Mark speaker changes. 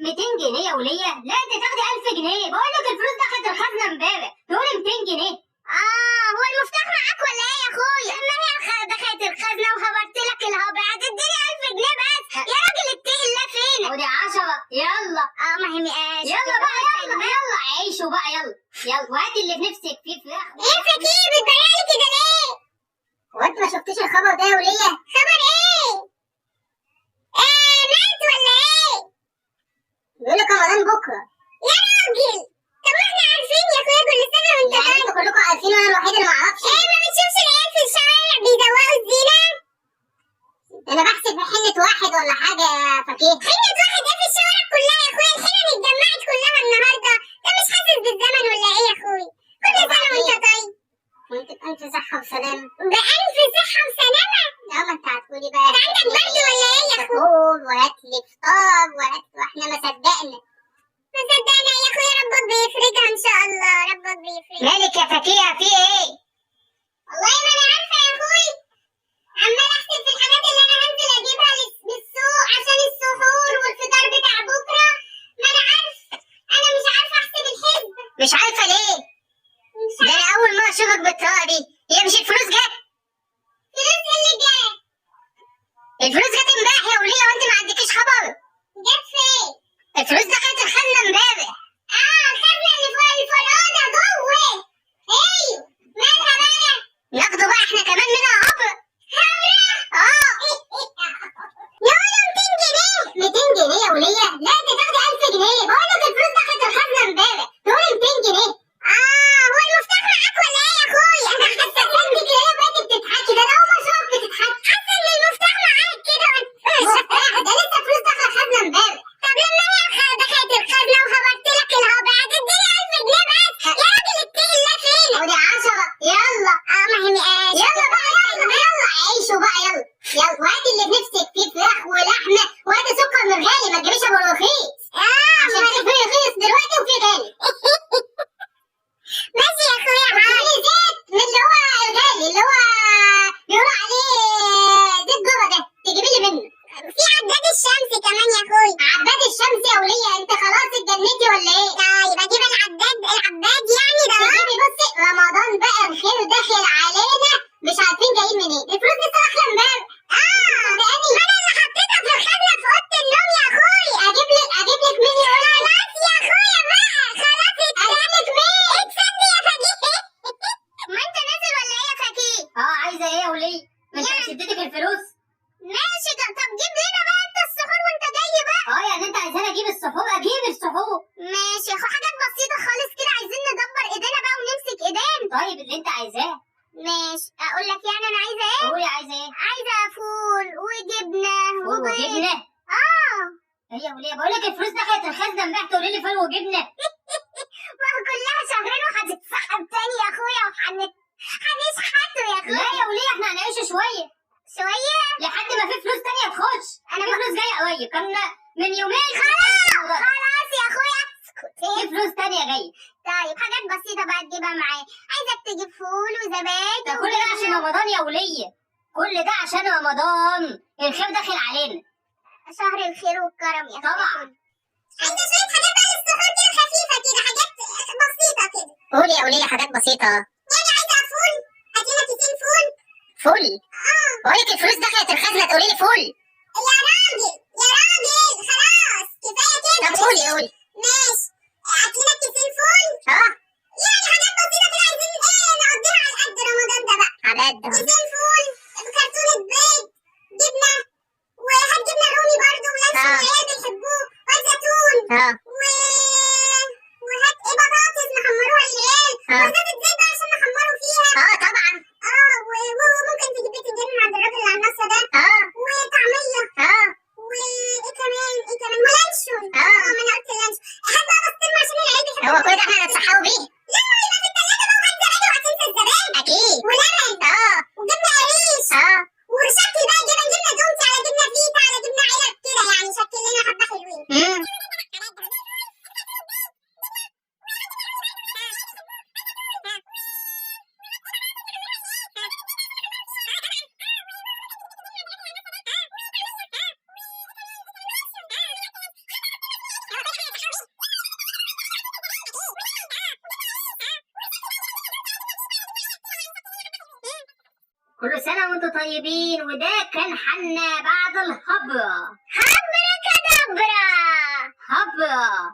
Speaker 1: 200 جنيه يا وليه؟ لا انت تاخدي 1000 جنيه. بقول لك الفلوس دخلت الخزنه امبارح تقولي 200 جنيه.
Speaker 2: هو المفتاح معاك ولا ايه يا اخويا؟ ما هي دخلت الخزنه وخبرت لك الهبه، هتديني 1000 جنيه بس يا راجل. اتقي الله فينا.
Speaker 1: ودي 10 يلا.
Speaker 2: ما هي مقاش.
Speaker 1: يلا بقى يلا عيشوا بقى يلا وهاتي اللي في نفسك فيه فراخ.
Speaker 2: ايه فكير بتبيعلي كده ليه؟
Speaker 1: هو انت ما شفتيش الخبر ده يا وليه؟
Speaker 2: خبر ايه؟ مات ولا ايه؟
Speaker 1: بيقول لك رمضان بكره.
Speaker 2: يا راجل طب ما احنا عارفين يا اخويا كل سنه وانت
Speaker 1: يعني انتوا كلكم عارفين وانا الوحيده اللي ما اعرفش؟
Speaker 2: ما بتشوفش العيال في الشوارع بيزوقوا الزينه؟
Speaker 1: انا بحسب في حنه واحد ولا حاجه يا فكيه.
Speaker 2: حنه واحد ايه في الشوارع كلها يا اخويا؟ الحنن اتجمعت كلها النهارده. انت مش حاسس بالزمن ولا ايه يا اخويا؟ كل سنه وانت طيب.
Speaker 1: وانت بألف صحه وسلامه.
Speaker 2: بألف صحه وسلامه.
Speaker 1: لا ما انت هتقولي بقى.
Speaker 2: انت عندك برد ولا ايه يا اخويا؟
Speaker 1: سحور وهات لي فطار واحنا ما صدقنا.
Speaker 2: ما صدقنا يا اخويا. ربك بيفرجها ان شاء الله. ربك بيفرجها.
Speaker 1: مالك يا فكيه في ايه؟
Speaker 2: والله ما انا عارفه يا اخويا. عمال احسب في الحاجات اللي انا هنزل اجيبها للسوق عشان السحور والفطار بتاع بكره. ما انا عارف. انا مش عارفه احسب الحسبه.
Speaker 1: مش عارفه ليه؟ ده انا اول مره اشوفك بالطريقه دي. هي مش الفلوس جت؟
Speaker 2: فلوس ايه اللي جت؟
Speaker 1: الفلوس جت امبارح يا وليه وانت ما عندكيش خبر.
Speaker 2: جت فين؟
Speaker 1: الفلوس دخلت الخزنه امبارح.
Speaker 2: الخزنه اللي فوق الفرادة جوه. ايوه مالها بقى؟
Speaker 1: ناخده بقى احنا كمان منها هبر.
Speaker 2: يا ولا 200 جنيه.
Speaker 1: 200 جنيه يا وليه؟ لا انت تاخدي 1000 جنيه. بقول لك الفلوس دخلت الخزنه امبارح تقولي 200 جنيه.
Speaker 2: هو المفتاح معاك ولا ايه يا اخويا؟
Speaker 1: انا حاسه انك كده بقيتي بتضحكي. ده انا اول مره اشوفك بتضحكي.
Speaker 2: حاسه ان المفتاح معاك كده.
Speaker 1: مفتاح ده لسه فلوس داخله الخزنه امبارح.
Speaker 2: طب لما هي دخلت الخزنه وخبرت لك الهبه هتديني 1000 جنيه بس يا راجل. اتقي الله فينا.
Speaker 1: ودي 10 يلا.
Speaker 2: ما هي مقاش.
Speaker 1: يلا بقى يلا عيشوا بقى يلا وهاتي اللي في نفسك فيه فراخ ولحمه وهاتي سكر من غالي. ما تجيبيش ابو رخيص عشان في رخيص دلوقتي وفي غالي.
Speaker 2: ماشي يا اخويا.
Speaker 1: وتجيبي زيت من اللي هو الغالي اللي هو بيقولوا عليه زيت جوه ده تجيبي لي منه.
Speaker 2: في عداد الشمس كمان يا اخويا.
Speaker 1: عباد الشمس يا وليه؟ انت خلاص اتجننتي ولا ايه؟
Speaker 2: طيب اجيب العداد يعني ده.
Speaker 1: تجيبي بصي رمضان بقى الخير داخل علينا مش عارفين جايين منين. الفلوس لسه داخله امبارح. صدقني
Speaker 2: ما انا اللي حطيتها في الخزنه في اوضه النوم يا اخويا.
Speaker 1: اجيب لك مين يقول لي؟
Speaker 2: خلاص يا اخويا بقى. خلاص
Speaker 1: اجيب لك مين؟
Speaker 2: اتصدي يا فكيه. ما انت نازل ولا ايه يا فكيه؟
Speaker 1: عايزه ايه يا وليه؟ ما انت مش اديتك الفلوس.
Speaker 2: ماشي. طب جيب لنا بقى انت السحور وانت جاي بقى.
Speaker 1: يعني انت عايزاني اجيب السحور. اجيب السحور.
Speaker 2: ماشي يا اخو. حاجات بسيطه خالص كده. عايزين ندبر ايدينا بقى ونمسك ايدين.
Speaker 1: طيب اللي انت عايزاه.
Speaker 2: ماشي. اقول لك يعني انا عايزه ايه؟
Speaker 1: قولي عايزه ايه؟
Speaker 2: عايزه فول وجبنه وبيض.
Speaker 1: وجبنه؟ هي وليه بقول لك الفلوس دخلت الخزنه امبارح تقولي لي فول وجبنه؟
Speaker 2: ما هو كلها شهرين وهتتسحب تاني يا اخويا هنشحته يا اخويا.
Speaker 1: لا يا وليه احنا هنعيش شويه لحد ما في فلوس تانية تخش. في فلوس جايه قريب. كنا من يومين.
Speaker 2: خلاص يا اخويا اسكت.
Speaker 1: في فلوس تانية جايه.
Speaker 2: طيب حاجات بسيطه بقى تجيبها معايا. عايزك تجيب فول وزبادي.
Speaker 1: ده كل ده عشان رمضان يا وليه. كل ده عشان رمضان. الخير داخل علينا.
Speaker 2: شهر الخير والكرم يا اخويا.
Speaker 1: طبعا.
Speaker 2: عايزه شويه حاجات بقى للسحور كده خفيفه كده. حاجات بسيطه كده.
Speaker 1: قولي يا وليه حاجات بسيطه.
Speaker 2: يعني عايزه فول. هاتينا كيسين فول.
Speaker 1: فول؟ بقول لك الفلوس دخلت الخزنه تقولي لي فول.
Speaker 2: يا راجل خلاص كفايه كده.
Speaker 1: طب قولي.
Speaker 2: ماشي. هاتينا كيسين فول. يعني حاجات بسيطه كده. عايزين نقضيها على قد رمضان ده بقى.
Speaker 1: على قد
Speaker 2: كيسين فول بكرتونه بيض جبنه. وهات جبنه رومي برضه ولانشون العيال بيحبوه وزيتون. وهات بطاطس نحمروها للعيال. وزيت الزيت بقى عشان نحمروا فيها.
Speaker 1: طبعا.
Speaker 2: وممكن تجيب بيت الجبن عند الراجل اللي على النص ده. وطعميه. وايه كمان ولانشون. ما انا قلت اللانشون. هات بقى بسطرمه عشان العيال بيحبوه.
Speaker 1: هو كل ده احنا هنتسحروا بيه؟
Speaker 2: لما يبقى في التلاجة بقى وهات زبادي وهتنسى الزبادي.
Speaker 1: اكيد.
Speaker 2: ولبن. وجبنه قريش. وشكل بقى جبنه دومتي على جبنه فيتا على جبنه علب كده. يعني شكل لنا حبه حلوين.
Speaker 1: كل سنة وانتم طيبين. وده كان حنا بعد الهبرة.
Speaker 2: هبرة كدبرة.
Speaker 1: هبرة.